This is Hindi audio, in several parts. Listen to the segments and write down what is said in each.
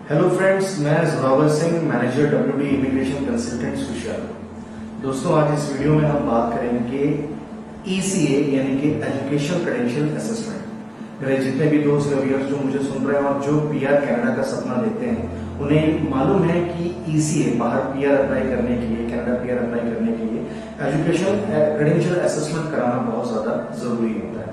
हेलो फ्रेंड्स, मैं Zorawar Singh, manager WD immigration consultant special. दोस्तों, आज इस वीडियो में हम बात करेंगे ECA यानी कि एजुकेशन क्रेडेंशियल असेसमेंट। मेरे जितने भी दोस्त या व्यूअर्स जो मुझे सुन रहे हैं और जो PR कनाडा का सपना देखते हैं, उन्हें मालूम है कि ECA बाहर PR अप्लाई करने के लिए, कनाडा PR अप्लाई करने के लिए एजुकेशन क्रेडेंशियल असेसमेंट कराना बहुत ज्यादा जरूरी होता है।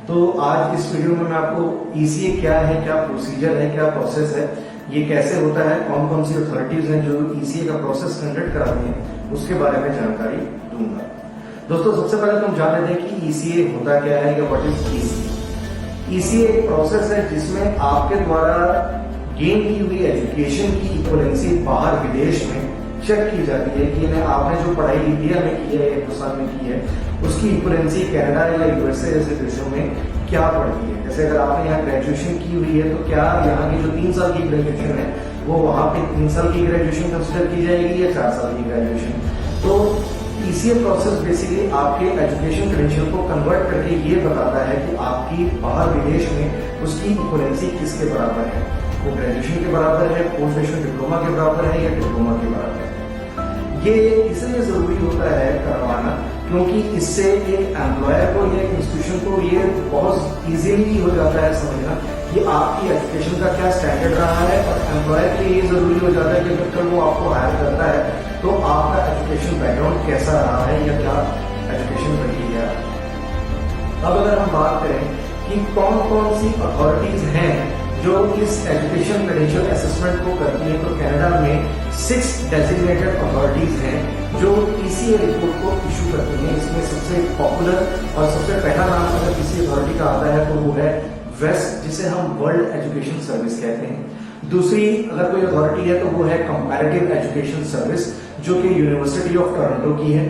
तो आज इस वीडियो में मैं आपको ECA क्या है, क्या प्रोसीजर है, क्या प्रोसेस है, ये कैसे होता है, कौन कौन सी अथॉरिटीज हैं जो ECA का प्रोसेस कंडक्ट कराती हैं, उसके बारे में जानकारी दूंगा। दोस्तों, सबसे पहले तो हम जान लेते हैं कि ECA होता क्या है या व्हाट इज ECA। ECA एक प्रोसेस है जिसमें आपके द्वारा गेन की हुई एजुकेशन की इक्वलेंसी बाहर विदेश में चेक की जाती है कि आपने जो पढ़ाई इंडिया में की है या हिंदुस्तान में की है, उसकी इक्वलेंसी कनाडा या USA जैसे देशों में क्या पड़ती है। जैसे अगर आपने यहाँ ग्रेजुएशन की हुई है तो क्या यहाँ की जो 3 साल की ग्रेजुएशन है वो वहां पे 3 साल की ग्रेजुएशन कंसिडर की जाएगी या 4 साल की ग्रेजुएशन। तो ECA प्रोसेस बेसिकली आपके एजुकेशन क्रेडेंशियल को कन्वर्ट करके ये बताता है कि आपकी बाहर विदेश में उसकी इक्वलेंसी किसके बराबर है। वो ग्रेजुएशन के बराबर है, पोस्ट ग्रेजुएशन डिप्लोमा के बराबर है या डिप्लोमा के बराबर है। ये इसलिए जरूरी होता है करवाना क्योंकि इससे एक एम्प्लॉयर को या इंस्टीट्यूशन को ये बहुत इजीली हो जाता है समझना कि आपकी एजुकेशन का क्या स्टैंडर्ड रहा है, और एम्प्लॉयर के लिए ये जरूरी हो जाता है कि अगर वो आपको हायर करता है तो आपका एजुकेशन बैकग्राउंड कैसा रहा है या क्या एजुकेशन रही है। अब अगर हम बात करें कि कौन कौन सी अथॉरिटीज हैं जो इस एजुकेशन क्रेडेंशियल असेसमेंट को करती है, तो कनाडा में 6 डेजिग्नेटेड अथॉरिटीज हैं जो ECA रिपोर्ट को इशू करती हैं। इसमें सबसे पॉपुलर और सबसे पहला नाम अगर किसी अथॉरिटी का आता है तो वो है वेस्ट, जिसे हम वर्ल्ड एजुकेशन सर्विस कहते हैं। दूसरी अगर कोई अथॉरिटी है तो वो है कंपैरेटिव एजुकेशन सर्विस, जो कि यूनिवर्सिटी ऑफ टोरंटो की है।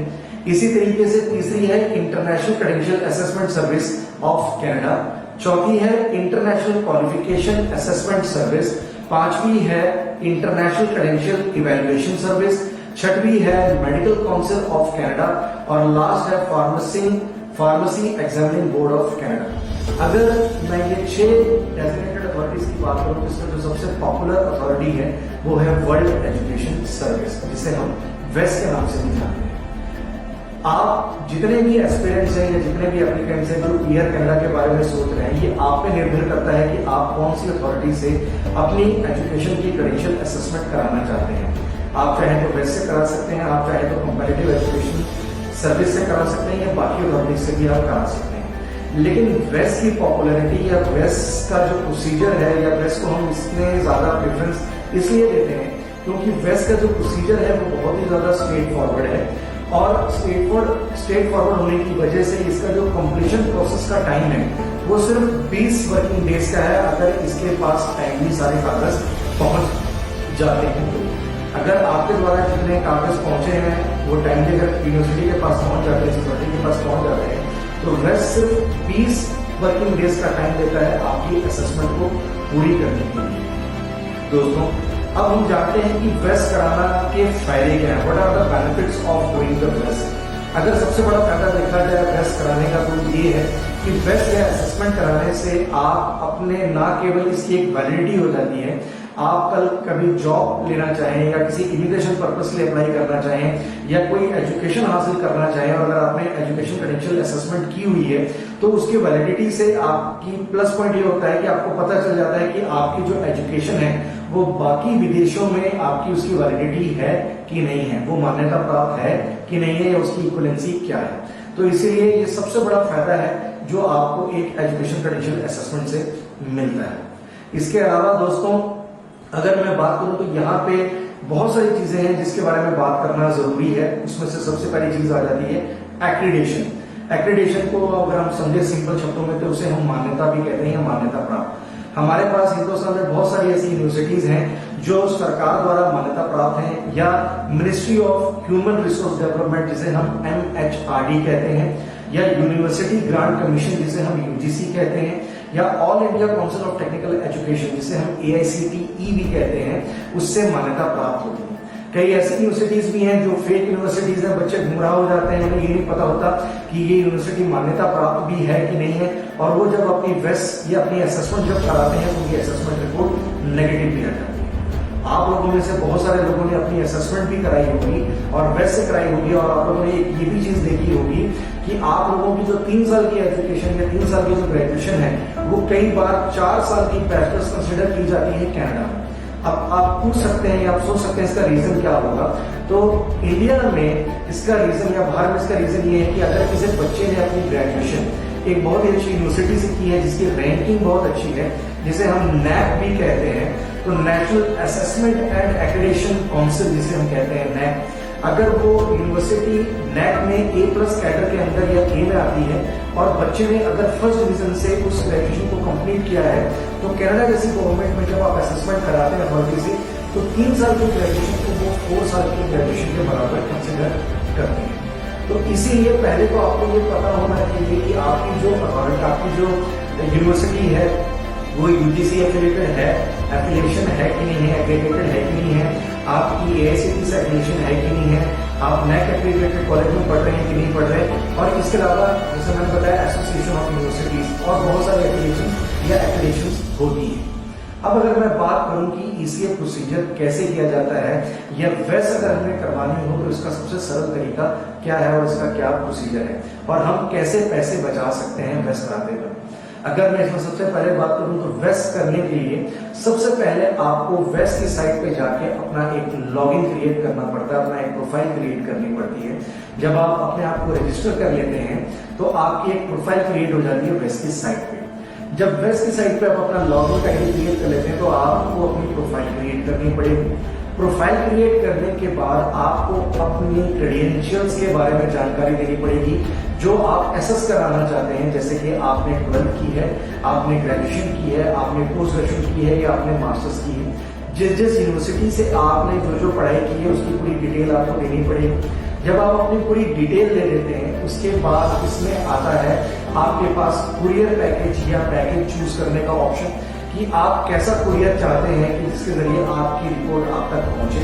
इसी तरीके से तीसरी है international credential assessment service of Canada. चौथी है इंटरनेशनल क्वालिफिकेशन असेसमेंट सर्विस। पांचवी है इंटरनेशनल क्रेडेंशियल इवैल्यूएशन सर्विस। छठवीं है मेडिकल काउंसिल ऑफ कनाडा, और लास्ट है pharmacy examining board of Canada. अगर मैं ये 6 डेजिग्नेटेड अथॉरिटीज की बात करूं, जिसमें जो सबसे पॉपुलर अथॉरिटी है वो है वर्ल्ड एजुकेशन सर्विस, जिसे हम वेस्ट के नाम से भी जानते हैं। आप जितने भी एस्पिरेंट्स हैं या जितने भी एप्लीकेंट्स हैं जो PR कनाडा के बारे में सोच रहे हैं, ये आप पे निर्भर करता है कि आप कौन सी अथॉरिटी से अपनी एजुकेशन की क्रेडेंशियल असेसमेंट कराना चाहते हैं। आप चाहे तो वेस्ट से करा सकते हैं, आप चाहे तो कंपैरेटिव एजुकेशन सर्विस से करा सकते हैं, या बाकी अथॉरिटी से भी आप करा सकते हैं। लेकिन वेस्ट की पॉपुलैरिटी या वेस्ट का जो प्रोसीजर है, या वेस्ट को हम इसमें ज्यादा प्रेफरेंस इसलिए देते हैं क्योंकि वेस्ट का जो प्रोसीजर है वो बहुत ही ज्यादा स्ट्रेट फॉरवर्ड है, और स्ट्रेट फॉरवर्ड होने की वजह से इसका जो कंप्लीशन प्रोसेस का टाइम है वो सिर्फ 20 वर्किंग डेज का है, अगर इसके पास टाइमली सारे कागज पहुंच जाते हैं। तो अगर आपके द्वारा जितने कागज पहुंचे हैं वो टाइमली अगर यूनिवर्सिटी के पास पहुंच जाते हैं, अथॉरिटी के पास पहुंच जाते हैं, तो रेस्ट सिर्फ 20 वर्किंग डेज का टाइम देता है आपकी असेसमेंट को पूरी करने के लिए। दोस्तों, अब हम जानते हैं कि वेस्ट कराना के फायदे क्या है, what are the benefits of doing the west. अगर सबसे बड़ा फायदा देखा जाए वेस्ट कराने का तो ये है कि वेस्ट या असेसमेंट कराने से आप अपने न केवल इसकी एक वैलिडिटी हो जाती है, आप कल कभी जॉब लेना चाहें या किसी इमिग्रेशन पर्पस के लिए अप्लाई करना चाहें या कोई एजुकेशन हासिल करना चाहें, और अगर आपने एजुकेशन क्रेडेंशियल असेसमेंट की हुई है तो उसकी वैलिडिटी से आपकी प्लस पॉइंट ये होता है कि आपको पता चल जाता है कि आपकी जो एजुकेशन है वो बाकी विदेशों में आपकी उसकी वैलिडिटी है कि नहीं है, वो मान्यता प्राप्त है कि नहीं है, या उसकी इक्वलेंसी क्या है। तो इसीलिए ये सबसे बड़ा फायदा है जो आपको एक एजुकेशन क्रेडेंशियल असेसमेंट से मिलता है। इसके अलावा दोस्तों, अगर मैं बात करूं तो यहाँ पे बहुत सारी चीजें हैं जिसके बारे में बात करना जरूरी है। उसमें से सबसे पहली चीज आ जाती है एक्रीडेशन। एक्रीडेशन को अगर हम समझे सिंपल शब्दों में तो उसे हम मान्यता भी कहते हैं, मान्यता प्राप्त। हमारे पास हिंदुस्तान में बहुत सारी ऐसी यूनिवर्सिटीज हैं जो सरकार द्वारा मान्यता प्राप्त हैं, या ministry of human resource development जिसे हम MHRD कहते हैं, या यूनिवर्सिटी ग्रांट कमीशन जिसे हम UGC कहते हैं, या all India council of technical education जिसे हम AICTE भी कहते हैं, उससे मान्यता प्राप्त होती है। कई ऐसी यूनिवर्सिटीज भी हैं जो फेक यूनिवर्सिटीज हैं, बच्चे गुमराह हो जाते हैं, उन्हें ये नहीं पता होता कि ये यूनिवर्सिटी मान्यता प्राप्त भी है कि नहीं है, और वो जब अपनी वेस्ट या अपनी असेसमेंट जब कराते हैं तो उनकी असेसमेंट रिपोर्ट नेगेटिव भी आ जाती है। आप लोगों में से बहुत सारे लोगों ने अपनी असेसमेंट भी कराई होगी और वेस्ट से कराई होगी, और आप लोगों ने ये भी चीज देखी होगी कि आप लोगों की जो 3 साल की एजुकेशन या 3 साल की जो ग्रेजुएशन है वो कई बार 4 साल की बैचलर्स कंसिडर की जाती है कनाडा में। अब आप पूछ सकते हैं या आप सोच सकते हैं इसका रीजन क्या होगा। तो इंडिया में इसका रीजन या बाहर में इसका रीजन ये है कि अगर किसी बच्चे ने अपनी ग्रेजुएशन एक बहुत ही अच्छी यूनिवर्सिटी से की है जिसकी रैंकिंग बहुत अच्छी है, जिसे हम नैक भी कहते हैं, तो national assessment and accreditation council जिसे हम कहते हैं नैक, अगर वो यूनिवर्सिटी नैक में A+ कैडर के अंदर या A में आती है और बच्चे ने अगर फर्स्ट डिवीजन से उस ग्रेजुएशन को कंप्लीट किया है, तो कनाडा जैसी गवर्नमेंट में जब आप असेसमेंट कराते हैं अथॉरिटी से, तो 3 साल की ग्रेजुएशन को वो 4 साल की ग्रेजुएशन के बराबर कंसिडर करते हैं। तो इसीलिए पहले तो आपको ये पता होना चाहिए कि आपकी जो अथॉरिटी, आपकी जो यूनिवर्सिटी है वो UGC एफिलिएटेड है, एफिलिएशन है कि नहीं है, एग्रीगेटेड है कि नहीं है, आपकी AICTE से एफिलिएशन है कि नहीं है, आप नैक एग्रीगेटेड कॉलेज में पढ़ रहे हैं कि नहीं पढ़ रहे, और इसके अलावा जैसे मैंने बताया एसोसिएशन ऑफ यूनिवर्सिटीज और बहुत सारे एफिलिएशन या एफिलिएशन होती है। अब अगर मैं बात करूं कि ECA प्रोसीजर कैसे किया जाता है या वेस्ट अगर हमें करवानी हो तो इसका सबसे सरल तरीका क्या है और इसका क्या प्रोसीजर है और हम कैसे पैसे बचा सकते हैं वेस्ट कराते हुए। अगर मैं इसमें सबसे पहले बात करूं तो वेस्ट करने के लिए सबसे पहले आपको वेस्ट की साइट पे जाके अपना एक लॉगिन क्रिएट करना पड़ता है, अपना एक प्रोफाइल क्रिएट करनी पड़ती है। जब आप अपने आप को रजिस्टर कर लेते हैं तो आपकी एक प्रोफाइल क्रिएट हो जाती है वेस्ट की साइट पे। जब वेस्ट की साइट पे आप अपना लॉगिन आईडी क्रिएट कर लेते हैं तो आपको अपनी प्रोफाइल क्रिएट करनी पड़ेगी। प्रोफाइल क्रिएट करने के बाद आपको अपनी क्रेडेंशियल्स के बारे में जानकारी देनी पड़ेगी जो आप एसेस कराना चाहते हैं, जैसे कि आपने 12th की है, आपने ग्रेजुएशन की है, आपने पोस्ट ग्रेजुएशन की है या आपने मास्टर्स की है। जिस जिस यूनिवर्सिटी से आपने जो जो पढ़ाई की है उसकी पूरी डिटेल आपको देनी पड़ेगी। जब आप अपनी पूरी डिटेल ले लेते हैं उसके बाद इसमें आता है आपके पास कुरियर पैकेज या पैकेज चूज करने का ऑप्शन कि आप कैसा कुरियर चाहते हैं कि जिसके जरिए आपकी रिपोर्ट आप तक पहुंचे।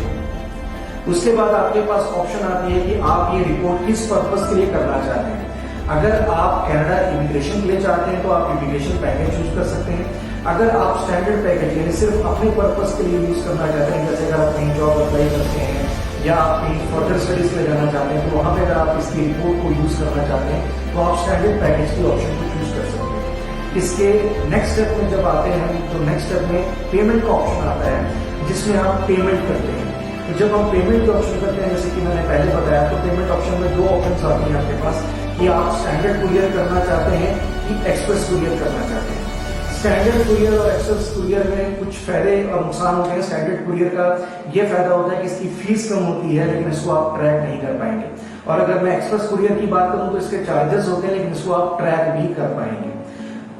उसके बाद आपके पास ऑप्शन आती है कि आप ये रिपोर्ट किस पर्पस के लिए करना चाहते हैं। अगर आप कनाडा इमिग्रेशन के लिए चाहते हैं तो आप इमिग्रेशन पैकेज चूज कर सकते हैं। अगर आप स्टैंडर्ड पैकेज यानी सिर्फ अपने पर्पस के लिए यूज करना चाहते हैं, जैसे अगर आप कहीं जॉब अप्लाई करते हैं या आप कहीं फर्दर स्टडीज में जाना चाहते हैं, तो वहां पे अगर आप इसकी रिपोर्ट को यूज करना चाहते हैं तो आप स्टैंडर्ड पैकेज के ऑप्शन को चूज कर सकते हैं। इसके नेक्स्ट स्टेप में जब आते हैं तो नेक्स्ट स्टेप में पेमेंट का ऑप्शन आता है जिसमें आप पेमेंट करते हैं। तो जब हम पेमेंट के ऑप्शन करते हैं, जैसे कि मैंने पहले बताया, तो पेमेंट ऑप्शन में 2 ऑप्शन आते हैं आपके पास कि आप स्टैंडर्ड कुरियर करना चाहते हैं कि एक्सप्रेस कुरियर करना चाहते हैं। स्टैंडर्ड कुरियर और एक्सप्रेस कुरियर में कुछ फायदे और नुकसान होते हैं। स्टैंडर्ड कुरियर का ये फायदा होता है कि इसकी फीस कम होती है लेकिन इसको आप ट्रैक नहीं कर पाएंगे, और अगर मैं एक्सप्रेस कुरियर की बात करूं तो इसके चार्जेस होते हैं लेकिन इसको आप ट्रैक भी कर पाएंगे।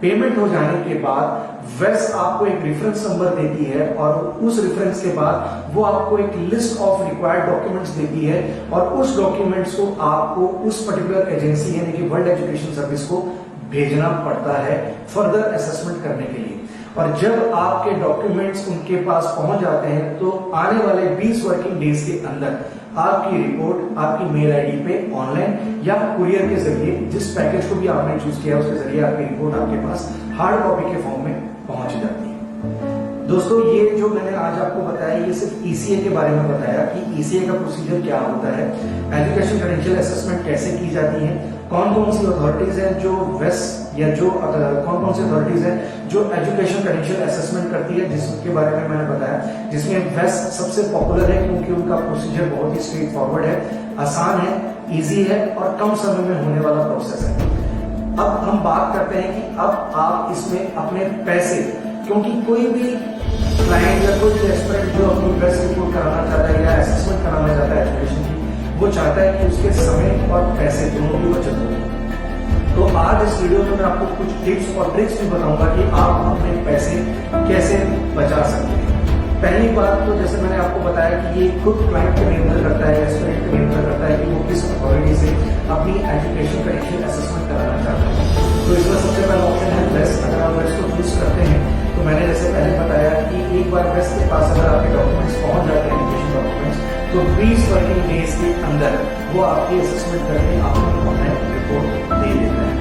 पेमेंट हो जाने के बाद वेस्ट आपको एक रेफरेंस नंबर देती है और उस रेफरेंस के बाद वो आपको एक लिस्ट ऑफ रिक्वायर्ड डॉक्यूमेंट्स देती है और उस डॉक्यूमेंट्स को आपको उस पर्टिकुलर एजेंसी यानी कि वर्ल्ड एजुकेशन सर्विस को भेजना पड़ता है फर्दर असेसमेंट करने के लिए। और जब आपके डॉक्यूमेंट्स उनके पास पहुंच जाते हैं तो आने वाले 20 वर्किंग डेज के अंदर आपकी रिपोर्ट आपकी मेल आईडी पे ऑनलाइन या कुरियर के जरिए, जिस पैकेज को भी आपने चूज किया उसके जरिए आपकी रिपोर्ट आपके पास हार्ड कॉपी के फॉर्म में पहुंच जाती है। दोस्तों, ये जो मैंने आज आपको बताया ये सिर्फ ECA के बारे में बताया कि ECA का प्रोसीजर क्या होता है, एजुकेशन क्रेडेंशियल असेसमेंट कैसे की जाती है, कौन कौन सी अथॉरिटीज हैं जो वेस्ट या जो कौन कौन सी अथॉरिटीज हैं जो एजुकेशन क्रेडेंशियल असेसमेंट करती है, जिसके बारे में मैंने बताया, जिसमें वेस्ट सबसे पॉपुलर है क्योंकि उनका प्रोसीजर बहुत ही स्ट्रेट फॉरवर्ड है, आसान है, इजी है और कम समय में होने वाला प्रोसेस है। अब हम बात करते हैं कि अब आप इसमें अपने पैसे, क्योंकि कोई भी क्लाइंट या कोई भी एस्पिरेंट जो अपनी वेस्ट रिपोर्ट कराना चाहता है या असेसमेंट कराना चाहता है एजुकेशन की, वो चाहता है कि उसके समय और पैसे दोनों की बचत हो। तो आज इस वीडियो में मैं आपको कुछ टिप्स और ट्रिक्स भी बताऊंगा कि आप अपने पैसे कैसे बचा सकते हैं। पहली बात तो जैसे मैंने आपको बताया कि ये खुद क्लाइंट पे निर्भर करता है, एस्पिरेंट पे निर्भर करता है कि वो किस अथॉरिटी से अपनी एजुकेशन क्रेडेंशियल असेसमेंट कराना चाहता है। तो इसमें सबसे पहला ऑप्शन है वेस्ट। अगर आप वेस्ट को चूज करते हैं तो मैंने जैसे पहले बताया कि एक बार वेस्ट के पास अगर आपके डॉक्यूमेंट्स पहुंच जाते हैं, एजुकेशन डॉक्यूमेंट्स, तो 20 वर्किंग डेज के अंदर वो आपकी असेसमेंट करके आपको ऑनलाइन रिपोर्ट दे देता है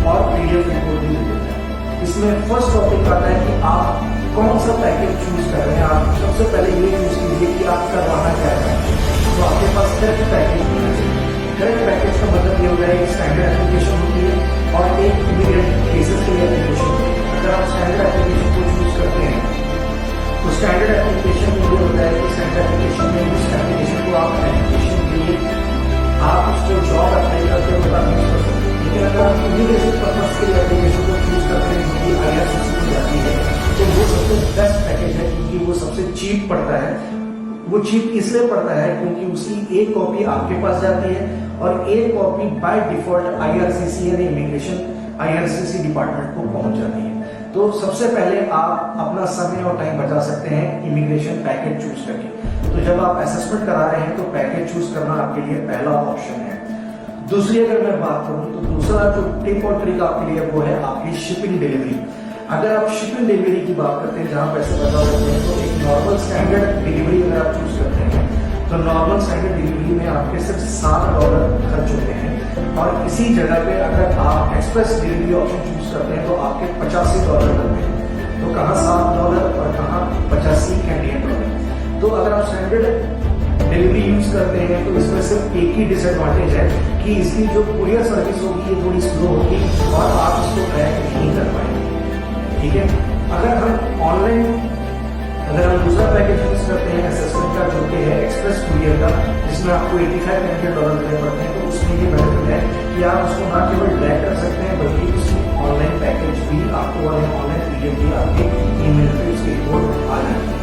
और PDF रिपोर्ट भी दे देता है। इसमें फर्स्ट टॉपिक आता है कि आप कौन सा पैकेज चूज कर रहे हैं। आप सबसे सबसे पहले ये चूज कीजिए कि आप करवाना क्या है। तो आपके पास करेक्ट पैकेज होना चाहिए। करेक्ट पैकेज का मतलब ये होता है कि स्टैंडर्ड एप्लीकेशन होती है और एक इमीडिएट केसेस के लिए एप्लीकेशन होती है। अगर आप स्टैंडर्ड एप्लीकेशन को चूज करते हैं तो स्टैंडर्ड एप्लीकेशन में ये होता है कि स्टैंडर्ड एप्लीकेशन में उस एप्लीकेशन को आप एप्लीकेशन के लिए आप उसको जॉब अप्लाई करते हो तब यूज कर सकते हैं। लेकिन अगर आप इमीग्रेशन पर्पज के लिए एप्लीकेशन को चूज करते हैं जो कि IRCC में जाती है तो वो सबसे बेस्ट पैकेज है, क्योंकि वो सबसे चीप पड़ता है। वो चीप इसलिए पड़ता है क्योंकि उसकी एक कॉपी आपके पास जाती है और एक कॉपी बाय डिफॉल्ट IRCC यानी इमिग्रेशन IRCC डिपार्टमेंट को पहुंच जाती है। तो सबसे पहले आप अपना समय और टाइम बचा सकते हैं इमिग्रेशन पैकेज चूज करके। तो जब आप असेसमेंट करा रहे हैं तो पैकेज चूज करना आपके लिए पहला ऑप्शन है। दूसरी अगर मैं बात करूं तो दूसरा जो टिप और ट्रिक आपके लिए वो है आपकी शिपिंग डिलीवरी। अगर आप शिपिंग डिलीवरी की बात करते हैं जहां पैसे बचा होते हैं तो एक नॉर्मल स्टैंडर्ड डिलीवरी अगर आप चूज करते हैं तो नॉर्मल स्टैंडर्ड डिलीवरी में आपके सिर्फ $7 खर्च होते हैं और इसी जगह पे अगर आप एक्सप्रेस डिलीवरी ऑप्शन चूज करते हैं तो आपके $85 लगते हैं। तो कहाँ $7 और कहाँ 85 कैनेडियन डॉलर। तो अगर आप स्टैंडर्ड डिलीवरी यूज करते हैं तो इसमें सिर्फ एक ही डिसएडवांटेज है कि इसकी जो कुरियर सर्विस होगी ये थोड़ी स्लो होगी और आप इसको ट्रैक नहीं कर पाएंगे। ठीक है, अगर हम दूसरा पैकेज यूज करते हैं असेसमेंट का जो कि है एक्सप्रेस कुरियर का, जिसमें आपको $85 कैनेडियन डॉलर देने पड़ते हैं, तो उसमें ये बेनिफिट है कि आप उसको ना केवल ट्रैक कर सकते हैं बल्कि उसमें ऑनलाइन पैकेज भी आपको ऑनलाइन पीडीएफ भी आपके ईमेल पे उसकी रिपोर्ट आ जाती है।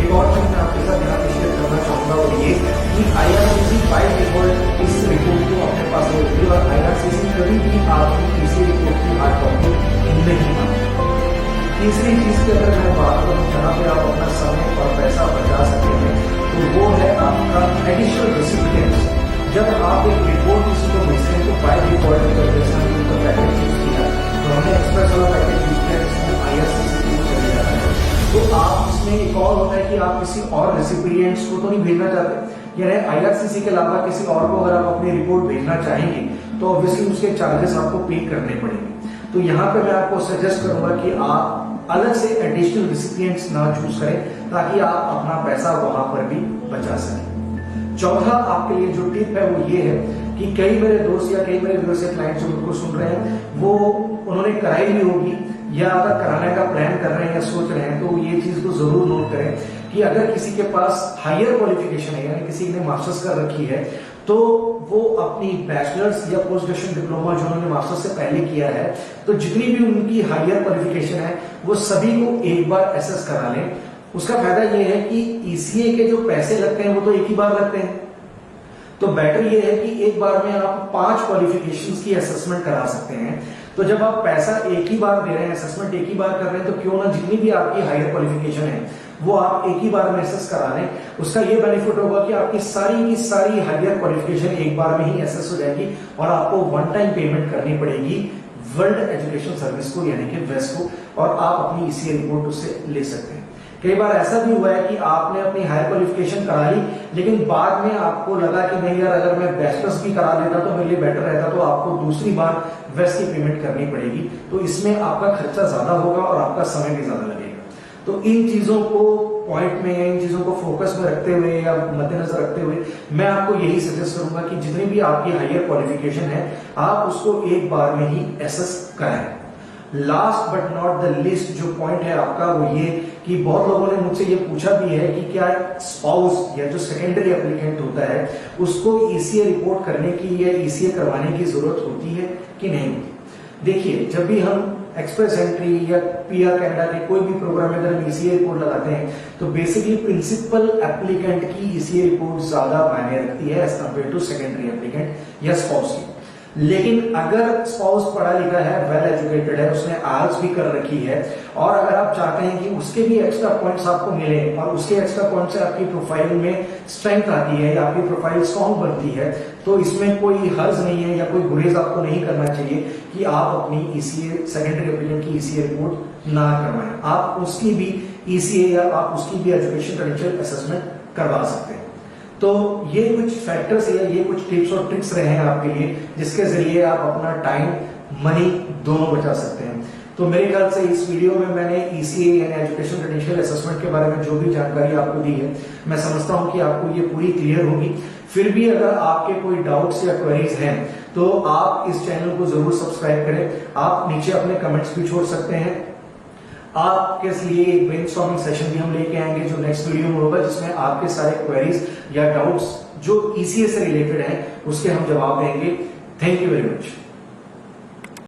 एक और चीज मैं आपके साथ यहाँ शेयर करना चाहूंगा और ये कि IRCC बाय डिफॉल्ट इस रिपोर्ट को अपने पास रखती है और IRCC कभी भी आपकी किसी रिपोर्ट की हार्ड कॉपी नहीं मांगती। तीसरी चीज की अगर मैं बात करूं जहां पे आप अपना समय और पैसा बचा सकते हैं तो वो है आपका एडिशनल रेसिपिएंट्स। जब आप एक रिपोर्ट किसी को भेजते हैं तो बाय डिफॉल्ट पैकेज यूज किया तो हमने एक्सप्रेस वाला पैकेज यूज किया जिसमें IRCC चले जाता है। तो आप इसमें एक और होता है कि आप किसी और रेसिपिएंट्स को तो नहीं भेजना चाहते, यानी IRCC के अलावा किसी और को अगर आप अपनी रिपोर्ट भेजना चाहेंगे तो ऑब्वियसली उसके चार्जेस आपको पे करने पड़ेंगे। तो यहाँ पे मैं आपको सजेस्ट करूंगा कि आप अलग से एडिशनल रेसिपिएंट्स ना चूज करें ताकि आप अपना पैसा वहां पर भी बचा सकें। चौथा आपके लिए जो टिप है वो ये है कि कई मेरे दोस्त या कई मेरे व्यूअर्स या क्लाइंट्स जो उनको सुन रहे हैं वो उन्होंने कराई भी होगी या अगर कराने का प्लान कर रहे हैं या सोच रहे हैं तो ये चीज को जरूर नोट करें कि अगर किसी के पास हायर क्वालिफिकेशन है यानी किसी ने मास्टर्स कर रखी है तो वो अपनी बैचलर्स या पोस्ट ग्रेजुएशन डिप्लोमा जो उन्होंने मास्टर्स से पहले किया है तो जितनी भी उनकी हायर क्वालिफिकेशन है वो सभी को एक बार एसेस करा लें। उसका फायदा ये है कि ECA के जो पैसे लगते हैं वो तो एक ही बार लगते हैं, तो बेटर ये है कि एक बार में आप 5 क्वालिफिकेशंस की असेसमेंट करा सकते हैं। तो जब आप पैसा एक ही बार दे रहे हैं, असेसमेंट एक ही बार कर रहे हैं, तो क्यों ना जितनी भी आपकी हायर क्वालिफिकेशन है वो आप एक ही बार में एसेस करा लें। उसका ये बेनिफिट होगा कि आपकी सारी की सारी हायर क्वालिफिकेशन एक बार में ही एसेस हो जाएगी और आपको वन टाइम पेमेंट करनी पड़ेगी वर्ल्ड एजुकेशन सर्विस को यानी कि वेस्ट को, और आप अपनी ECA रिपोर्ट उससे ले सकते हैं। कई बार ऐसा भी हुआ है कि आपने अपनी हायर क्वालिफिकेशन करा ली लेकिन बाद में आपको लगा कि नहीं यार अगर मैं बैचलर्स भी करा लेता तो मेरे लिए बेटर रहता, तो आपको दूसरी बार वेस्ट की पेमेंट करनी पड़ेगी। तो इसमें आपका खर्चा ज्यादा होगा और आपका समय भी ज्यादा लगेगा। तो इन चीजों को पॉइंट में, इन चीजों को फोकस में रखते हुए या मद्देनजर रखते हुए मैं आपको यही सजेस्ट करूंगा कि जितनी भी आपकी हायर क्वालिफिकेशन है आप उसको एक बार में ही एसेस कराएं। Last but not the list जो पॉइंट है आपका वो ये कि बहुत लोगों ने मुझसे ये पूछा भी है कि क्या स्पाउस या जो सेकेंडरी एप्लीकेंट होता है उसको ECA रिपोर्ट करने की या ECA करवाने की जरूरत होती है कि नहीं होती। देखिए, जब भी हम एक्सप्रेस एंट्री या PR कनाडा के कोई भी प्रोग्राम में अगर हम ECA रिपोर्ट लगाते हैं तो बेसिकली प्रिंसिपल एप्लीकेंट की ECA रिपोर्ट ज्यादा मायने रखती है as compare to secondary applicant या स्पाउस की। लेकिन अगर स्पाउस पढ़ा लिखा है, वेल एजुकेटेड है, उसने IELTS भी कर रखी है और अगर आप चाहते हैं कि उसके भी एक्स्ट्रा पॉइंट्स आपको मिले और उसके एक्स्ट्रा पॉइंट से आपकी प्रोफाइल में स्ट्रेंथ आती है या आपकी प्रोफाइल स्ट्रॉन्ग बनती है, तो इसमें कोई हर्ज नहीं है या कोई गुरेज आपको नहीं करना चाहिए कि आप अपनी ECA सेकेंडरी एप्लीकेंट की ECA रिपोर्ट ना करवाएं। आप उसकी भी ECA या आप उसकी भी एजुकेशन क्रेडेंशियल असेसमेंट करवा सकते हैं। तो ये कुछ फैक्टर्स या ये कुछ टिप्स और ट्रिक्स रहे हैं आपके लिए जिसके जरिए आप अपना टाइम मनी दोनों बचा सकते हैं। तो मेरे ख्याल से इस वीडियो में मैंने ECA यानी एजुकेशन क्रेडेंशियल असेसमेंट के बारे में जो भी जानकारी आपको दी है, मैं समझता हूं कि आपको ये पूरी क्लियर होगी। फिर भी अगर आपके कोई डाउट्स या क्वेरीज हैं तो आप इस चैनल को जरूर सब्सक्राइब करें। आप नीचे अपने कमेंट्स भी छोड़ सकते हैं। आपके लिए एक ब्रेनस्टॉर्मिंग सेशन भी हम लेके आएंगे जो नेक्स्ट वीडियो में होगा, जिसमें आपके सारे क्वेरीज या डाउट्स जो ECA से रिलेटेड हैं उसके हम जवाब देंगे। Thank you very much.